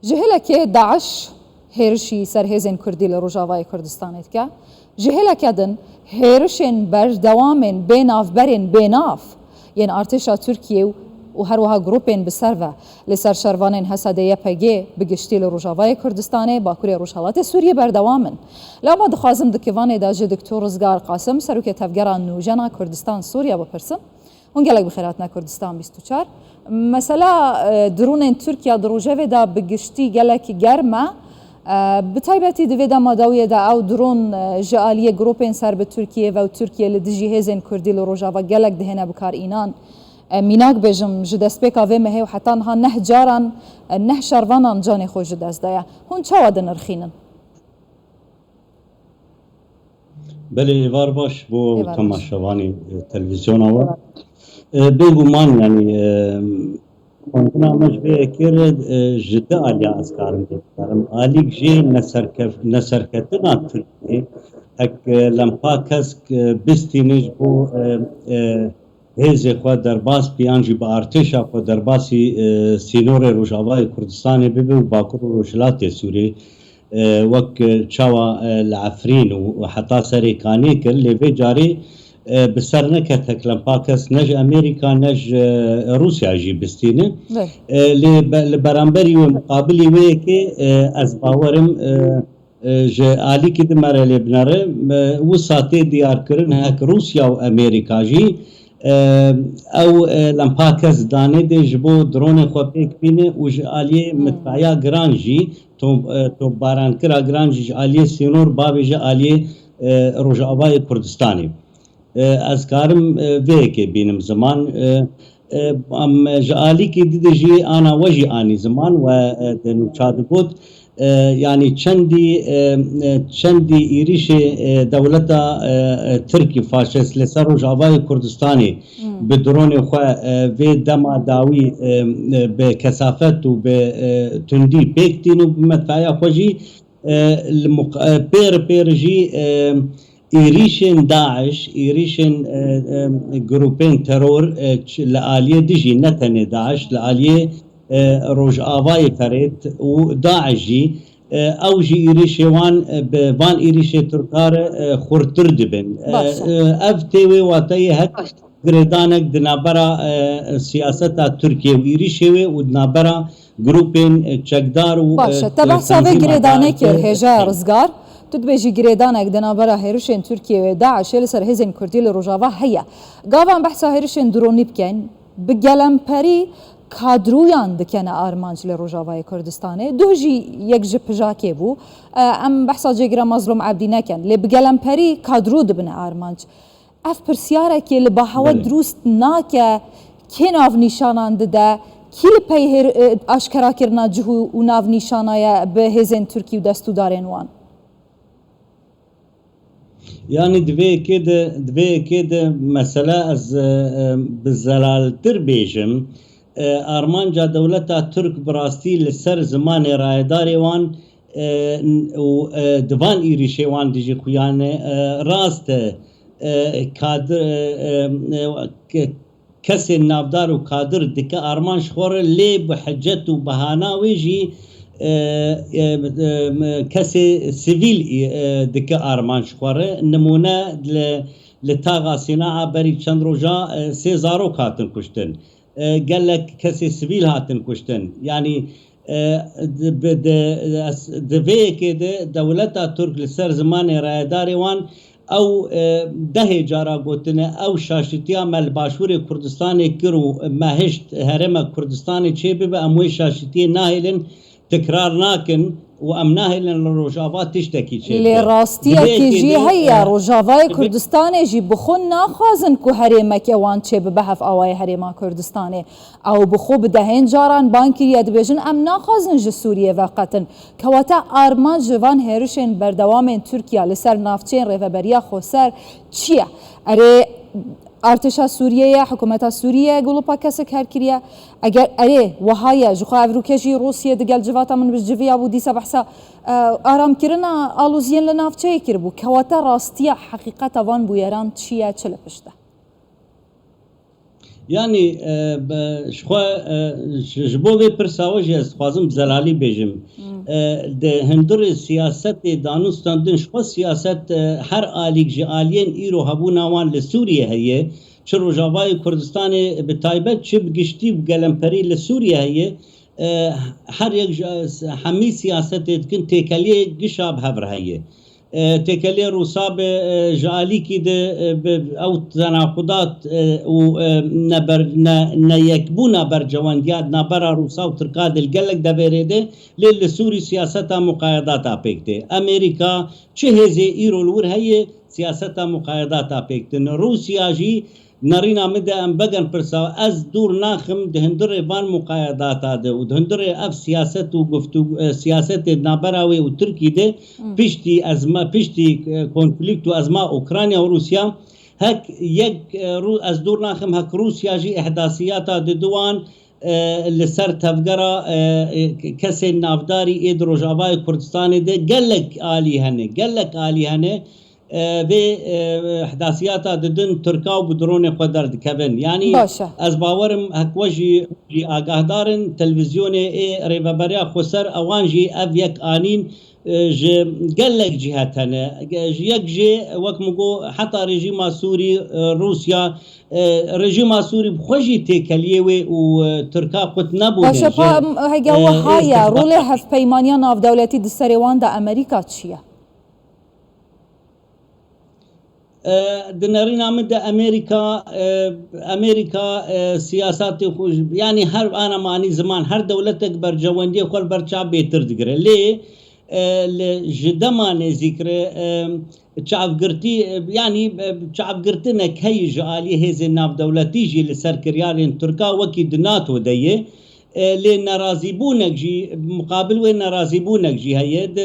جهلك داعش هێرشی سەرهێزên کوردی لە ڕۆژاوای کوردستانێت کە جهێلەکەدن هێرشên بەردەوامên بێناوبەرên بێناف یەن ئارتێشا تورکیە و هەروەها گروپên بسەرڤە لەسەر شەروانên هەسەدە YPG بگشتی لە ڕۆژاوای کوردستانê باکوورê Rojhilatê Sûriyê berdewam in. Lama dixwazim di kêvanê de ji Diktor Rizgar Qasim serokê tevgera nûjena Kurdistan Sûriya bipirsim. Hûn gelek bi xêratina Kurdistan 24. Mesela dronên Tirkiye di rojevê de bi giştî gelekî germ e. Bi taybetî di vê demadawiyê de ew dron ji aliyê gropên ser bi Tirkiye ve Tirkiye li dijî hêzên Kurdî li Rojava gelek dihêne bikarînan. Mînak bêjim ji destpêka vê mehê û heta niha neh caran neh şervanan canê xwe ji dest daye. Hûn çawa dinirxînin? Belê var baş bo temaşevanê televizyona we. Bêguman yani kontina me ji vê ekêre ji di aliya ez karim pê bikarim. Alîk jê neserketina Tirkiyê hek lempa kesk bistîne ji bo hêzê xwe derbas biyan jî bi artêşa xwe derbasî sînorê Rojavayê Kurdistanê bibe û Bakur û Rojhilatê Sûriyê wek çawa li Efrîn û heta serê Kanê kir lê vê carê bi ser neket hek lempa kes ne ji Amerîka ne ji Rûsya jî bistîne lê li beramberî wê muqabilî wê yekê ez bawerim ji alîkî di mere lê binere wisa tê diyar kirin hek Rûsya û Amerîka jî ew lempa kes danê dê ji bo dronê xwe pêk bîne û ji aliyê mitbeya giran jî topbarankira giran jî ji aliyê sînor bavê ji aliyê Rojavayê Kurdistanê. Ez karim vê yekê bînim ziman ji alîkî dide jî ana we jî anî ziman we di nûçadî got yani çendî êrişê dewleta Tirkî faşist li ser Rojavayê Kurdistanê bi dronê xwe vê dema dawî bi kesafet û bi tundî pêk dîn û bi medfeya xwe jî pêr pêr jî êrişên Daeş, êrişên grupên teror li aliyê dijî ne tenê Daeş li aliyê Rojavayê Ferêt û Daeş jî ew jî êrişê wan bi van êrişê Tirkar xurtir dibin. Ev tê wê wateyê hek girêdanek di navbera siyaseta Tirkiye û êrişê wê û di navbera grupên çekdar û Baş te behsa vê girêdanê kir hêja Rizgar. Tu dibêjî girêdanek di navbera hêrişên Tirkiye û Daişê li ser hêzên Kurdî li Rojava heye. Gavan behsa hêrişên dronî bikin bi gelemperî kadroyan dikene armanc li Rojavayê Kurdistanê. Duh jî yek ji pijakê bû. Em behsa cêgira Mazlûm Ebdî nekin. Lê bi gelemperî kadro dibine armanc. Ev pirsiyarekê li bahewe drûst nake kê navnîşanan dide kî li pey aşkerakirina cihû û navnîşanaya bi hêzên Tirkî û destûdarên wan? Yani divê de mesela ez bi zelaltir bêjim armanca dewleta Türk bi rastî li ser zimanê rayedarê wan û divan êrişê wan dijî xuyane rast e kesên navdar û kadir dike armanc xwe lê bi hicet û behana wê jî kesê sivîl dike armanc xwe nimûne li taxa Sînaa berî çend roja sê zarok hatin kuştin. Gelek kesê sivîl hatin kuştin. Yani di vê yekê de dewleta Türk li ser zimanê rayedarê wan ew dehê cara gotine ew şaşîtiya me li başûrê Kurdistanê kir û me hişt herêma Kurdistanê çê bibe em wê şaşîtiyê nahêlin tikrar nakin û em nahêlin li Rojava tiştekî çê lê rastiyekî jî heye Rojavayê Kurdistanê jî bi xwe naxwazin ku herêmekê wan çê bibe hev awayê herêma Kurdistanê. Ew bi xwe bi dehên caran bankiriye dibêjin em naxwazin ji Sûriyê veqetin. Kewata armanc ji van hêrişên berdewamên Tirkiye li ser navçeyên rêveberiya xweser çi ye? Erê artêşa Sûriyeyê hikûmeta Sûriyê gulupa kesek herkiriye eger erê wiha ye ji xwe evrûkê jî Rûsyê digel civata min bi civiya bû dîsa behsa aramkirina alûziyên li navçeyê kiribû. Kewata rastiya heqîqeta van bûyeran çi ye çi li pişt e? يعني شخوا جبو به پرساوج است خوازم زلالی بجم ده هندر سیاست دانستاندن شخوا سیاست هر آلیک جالین ایرو هبو نوان لسوریه هیه چه روجاوای کردستان به تایبت چه بگشتی بگلمپری لسوریه هیه هر یک همی سیاست کن تکلیه گشاب هبر هیه تکلیه روسا به جالی کی ده او تناقضات و نبر نیکبونا بر جواندیات نبر روسا و ترکا دلگلک دبیرده لیل سوری سیاست مقایدات آپیکته امریکا چه هزی ایرولور هیه سیاست مقایدات آپیکتن روسیا جی نرینا مده ام بگن پرسا از دور ناخم دهندر وان مقایدات آده و دهندر اف سیاست و گفتو سیاست نابراوی و ترکی ده پشتی ازما پشتی کنفلیکت و ازما اوکراینیا و روسیا هک یک از دور ناخم هک روسیا جی احداثیات آده دوان لسر تفگرا کسی نافداری اید روجاوای کردستان ده گلک آلی هنه به احداثیات ددن ترکا و بدرون قدر دکبن یعنی از باورم هکوجی آگاهدارن تلویزیون ریوبریا خسر اوانجی اف یک آنین گلک جهتنه یک جه وقت مگو حتی رژیم سوری روسیا رژیم سوری بخوجی تکلیه و ترکا قط نبوده باشه پا هگه و هایا روله هف پیمانیا ناف دولتی دستریوان دا امریکا چیه؟ دنری نام ده امریکا سیاست خوش یعنی هر آن معنی زمان هر دولت بر جواندی خال بر چاب بهتر دگره لی جدمان ذکر چابگرتی یعنی چابگرتی نکهی جالی هز ناف دولتی جی لسرکریارین ترکا وکی دناتو دیه لی ناراضی بونک جی مقابل و ناراضی بونک جی هید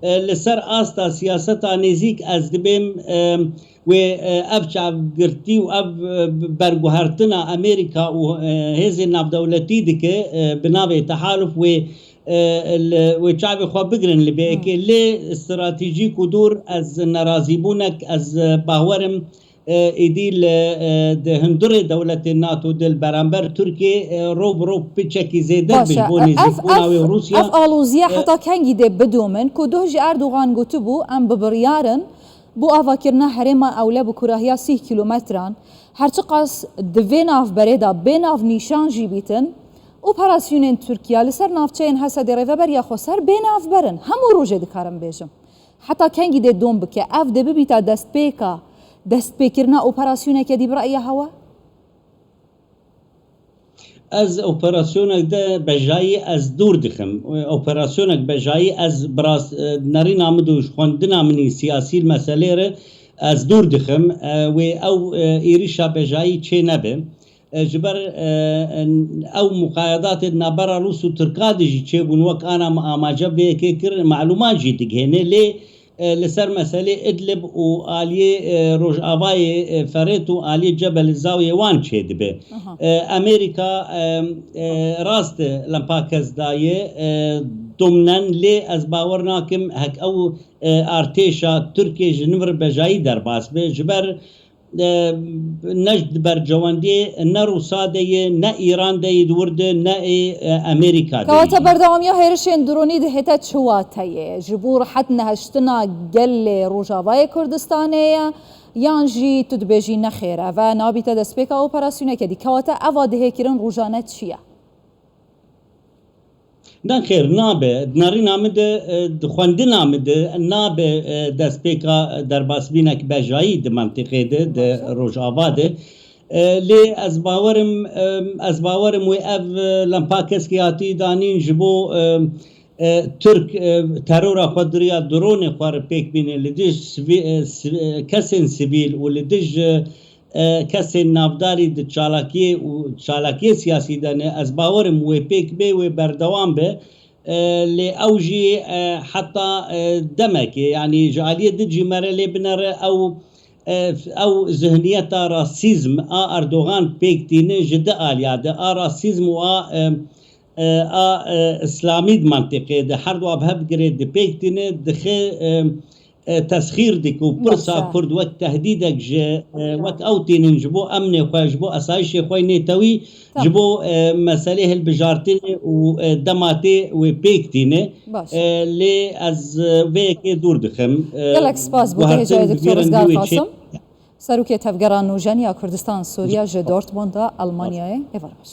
لسر آستا سیاست نزیک از دبیم و اف چابگرتی و اف برگوهرتنا امریکا و هز ناف دولتی دکه بناوی تحالف و چاب خواه بگرن لبیه لی استراتیجی کدور از ناراضی بونک از باورم ایدیل ده هندر دولت ناتو دل برانبر ترکیه روب پیچکی زیده بجبونی زیبونا و روسیا اف آلوزیه حتی کنگی ده بدومن که دوهج اردوغان گوتو بو ام ببریارن بو آوا کرنا هرما اوله بکراهیا 30 کیلومتران هرچه قاس دوی ناف بريدا بي ناف نيشان جيبيتن اوپراسیونین ترکیه لسر نافچین هسته دره و بریا خسر بی ناف برن همو روژه دکارم بیشم حتی کنگی ده دوم بکه اف ده ببیتا دست پیکرنا اوپراسیونه که دی برای هوا از اپراسیونک ده بجایی از دور دخم اپراسیونک بجایی از براس نری نامدوش خوندنا منی سیاسی مسئله ره از دور دخم و او ایریشا بجایی چه نبه جبر او مقایدات نبرا روس و ترکا دیجی چه بون وک انا آماجه به که کر معلومات جی دگهنه لی لسر مسئله ادلب و آلیه روش آوای فريت و آلیه جبل زاویه وان چه دبه امریکا راست لمپاکز دایه دومنن لی از باور ناکم هک او ارتشا ترکیه جنور بجایی در باس به جبر نجد بر جواندی نه روسا دیه نه ایران دیه دورده نه امریکا دیه کواتا بردوامی ها هیرشین درونی ده هتا چواتایه جبور حد نهشتنا گل روجاوای کردستانه یانجی تدبیجی نخیره و نابیتا دسپیکا اپراسیونه که دی کواتا اوا ده کرن روجانه چیه؟ نه خیر نابه ناری نامده خوانده نامده نابه دستپیکا در باسبینک بجایی ده منطقه ده روجاوا ده لی از باورم و اف لمپاکس که آتی دانین جبو ترک ترور خودریا درون خوار پیک بینه لیدش کسین سیویل و لیدش کسی نافداری د چالاکی سیاسی دانه از باورم و پیک به و بردوام به لی اوجی حتی دمک یعنی جعلیه دجی مره لی بنره او ذهنیت راسیزم اردوغان پیک دینه جده آلیاده راسیزم و اسلامی منطقه ده هر دو ابهب گره ده پیک دینه دخه تسخير ديك وبرصا باشا. كرد وقت تهديدك جا وقت أوتين جبو أمن خواه جبو أسايش خواه نيتوي طب. جبو مسألة البجارتين ودماتي وبيكتين باشا. لي از ويكي دور دخم gelek spas bu tehceye Dr. Özgar Kasım. Serokê Tevgera Nûjen ya Kurdistan Sûriya ji Dortmund'a Almanyayê ê var baş.